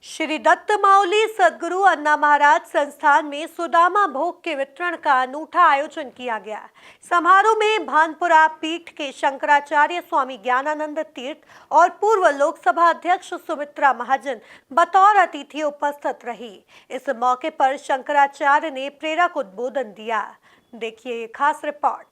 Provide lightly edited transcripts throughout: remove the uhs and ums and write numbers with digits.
श्री दत्त माउली सद्गुरु अन्ना महाराज संस्थान में सुदामा भोग के वितरण का अनूठा आयोजन किया गया। समारोह में भानपुरा पीठ के शंकराचार्य स्वामी ज्ञानानंद तीर्थ और पूर्व लोकसभा अध्यक्ष सुमित्रा महाजन बतौर अतिथि उपस्थित रही। इस मौके पर शंकराचार्य ने प्रेरक उद्बोधन दिया। देखिए ये खास रिपोर्ट।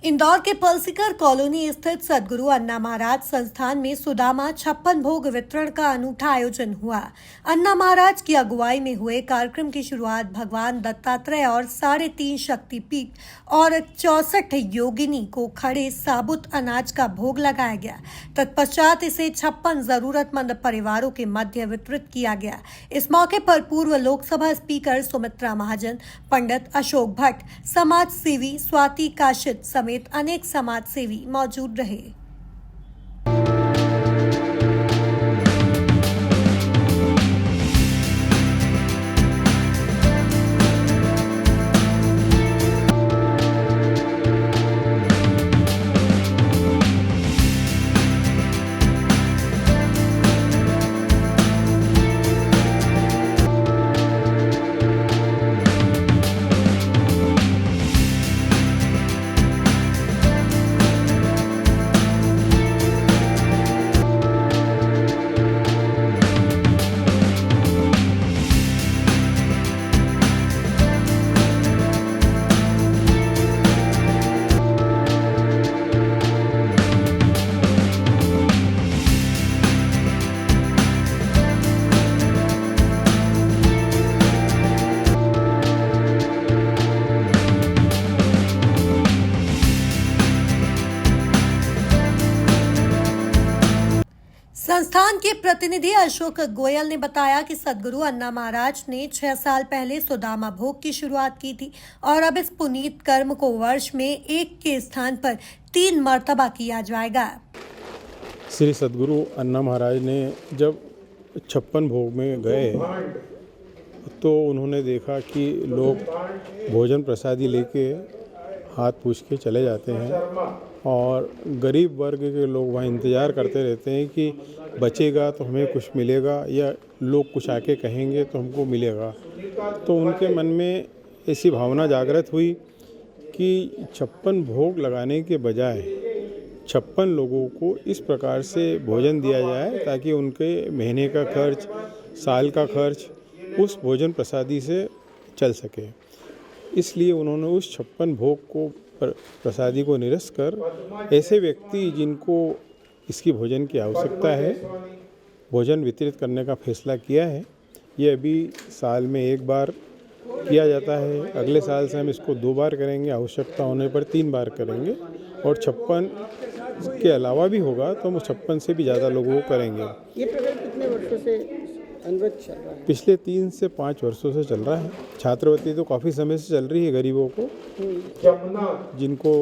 इंदौर के पलसीकर कॉलोनी स्थित सद्गुरु अन्ना महाराज संस्थान में सुदामा 56 भोग वितरण का अनूठा आयोजन हुआ। अन्ना महाराज की अगुवाई में हुए कार्यक्रम की शुरुआत भगवान दत्तात्रेय और 3.5 शक्तिपीठ और 64 योगिनी को खड़े साबुत अनाज का भोग लगाया गया। तत्पश्चात इसे 56 जरूरतमंद परिवारों के मध्य वितरित किया गया। इस मौके पर पूर्व लोकसभा स्पीकर सुमित्रा महाजन, पंडित अशोक भट्ट, समाज सेवी स्वाति काशिद समेत अनेक समाज सेवी मौजूद रहे। संस्थान के प्रतिनिधि अशोक गोयल ने बताया कि सद्गुरु अन्ना महाराज ने 6 साल पहले सुदामा भोग की शुरुआत की थी और अब इस पुनीत कर्म को वर्ष में 1 के स्थान पर 3 मर्तबा किया जाएगा। श्री सद्गुरु अन्ना महाराज ने जब 56 भोग में गए तो उन्होंने देखा कि लोग भोजन प्रसादी लेके हाथ पूछ के चले जाते हैं और गरीब वर्ग के लोग वहाँ इंतज़ार करते रहते हैं कि बचेगा तो हमें कुछ मिलेगा या लोग कुछ आके कहेंगे तो हमको मिलेगा। तो उनके मन में ऐसी भावना जागृत हुई कि 56 भोग लगाने के बजाय 56 लोगों को इस प्रकार से भोजन दिया जाए ताकि उनके महीने का खर्च, साल का खर्च उस भोजन प्रसादी से चल सके। इसलिए उन्होंने उस 56 भोग को प्रसादी को निरस्त कर ऐसे व्यक्ति जिनको इसकी भोजन की आवश्यकता है भोजन वितरित करने का फैसला किया है। ये अभी साल में 1 बार किया जाता है। अगले साल से हम इसको 2 बार करेंगे, आवश्यकता होने पर 3 बार करेंगे और 56 के अलावा भी होगा तो हम 56 से भी ज़्यादा लोगों को करेंगे। ये प्रोग्राम कितने वर्षों से अनवरत चल रहा है? पिछले 3 से 5 वर्षों से चल रहा है। छात्रवृत्ति तो काफ़ी समय से चल रही है। गरीबों को जिनको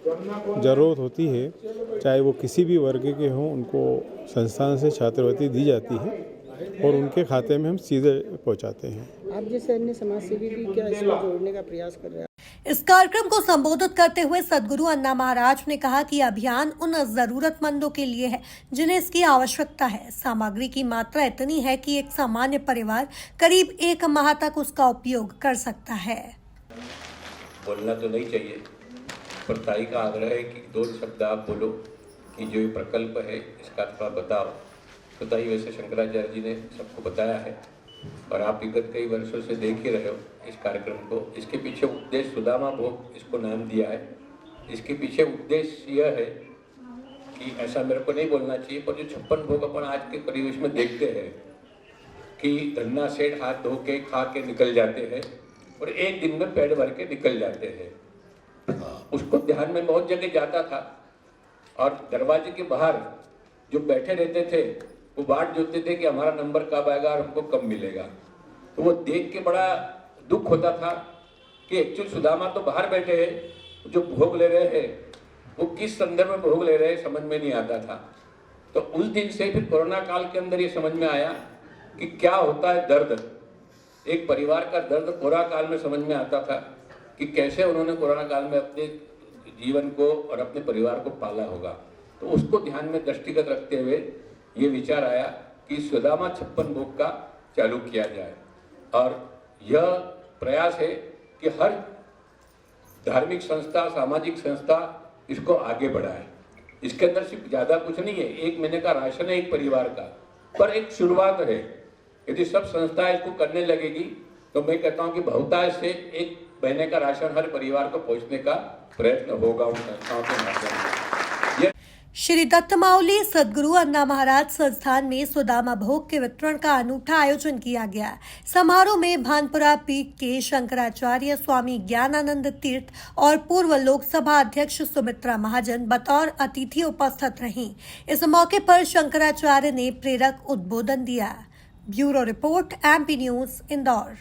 ज़रूरत होती है, चाहे वो किसी भी वर्ग के हों, उनको संस्थान से छात्रवृत्ति दी जाती है और उनके खाते में हम सीधे पहुंचाते हैं। आप जैसे अन्य समाज सेवी भी क्या इसको जोड़ने का प्रयास कर रहे हैं? इस कार्यक्रम को संबोधित करते हुए सद्गुरु अन्ना महाराज ने कहा कि अभियान उन जरूरतमंदों के लिए है जिन्हें इसकी आवश्यकता है। सामग्री की मात्रा इतनी है कि एक सामान्य परिवार करीब 1 माह तक उसका उपयोग कर सकता है। बोलना तो नहीं चाहिए, पर ताई का आग्रह है कि 2 शब्द आप बोलो कि जो ये प्रकल्प है इसका थोड़ा बताओ। तो ताई वैसे शंकराचार्य जी ने सबको बताया है और आप विगत कई वर्षों से देख ही रहे हो इस कार्यक्रम को। इसके पीछे उद्देश्य सुदामा भोग इसको नाम दिया है। इसके पीछे उद्देश्य यह है कि ऐसा मेरे को नहीं बोलना चाहिए, पर जो 56 भोग अपन आज के परिवेश में देखते हैं कि धन्ना सेठ हाथ धो के खा के निकल जाते हैं और एक दिन में पेट भर के निकल जाते हैं। उसको ध्यान में बहुत जगह जाता था और दरवाजे के बाहर जो बैठे रहते थे वो बाट जोतते थे कि हमारा नंबर कब आएगा और हमको कब मिलेगा। तो वो देख के बड़ा दुख होता था कि एक्चुअल सुदामा तो बाहर बैठे हैं, जो भोग ले रहे हैं वो किस संदर्भ में भोग ले रहे हैं समझ में नहीं आता था। तो उस दिन से फिर कोरोना काल के अंदर ये समझ में आया कि क्या होता है दर्द। एक परिवार का दर्द कोरोना काल में समझ में आता था कि कैसे उन्होंने कोरोना काल में अपने जीवन को और अपने परिवार को पाला होगा। तो उसको ध्यान में दृष्टिगत रखते हुए ये विचार आया कि सुदामा छप्पन भोग का चालू किया जाए। और यह प्रयास है कि हर धार्मिक संस्था, सामाजिक संस्था इसको आगे बढ़ाए। इसके अंदर सिर्फ ज़्यादा कुछ नहीं है, 1 महीने का राशन है एक परिवार का, पर एक शुरुआत है। यदि सब संस्थाएं इसको करने लगेगी तो मैं कहता हूं कि बहुतायत से 1 महीने का राशन हर परिवार को पहुंचने का प्रयत्न होगा उन संस्थाओं के माध्यम से। श्री दत्तमावली सद्गुरु अन्ना महाराज संस्थान में सुदामा भोग के वितरण का अनूठा आयोजन किया गया। समारोह में भानपुरा पीठ के शंकराचार्य स्वामी ज्ञानानंद तीर्थ और पूर्व लोकसभा अध्यक्ष सुमित्रा महाजन बतौर अतिथि उपस्थित रहीं। इस मौके पर शंकराचार्य ने प्रेरक उद्बोधन दिया। Bureau report, MP news, Indore.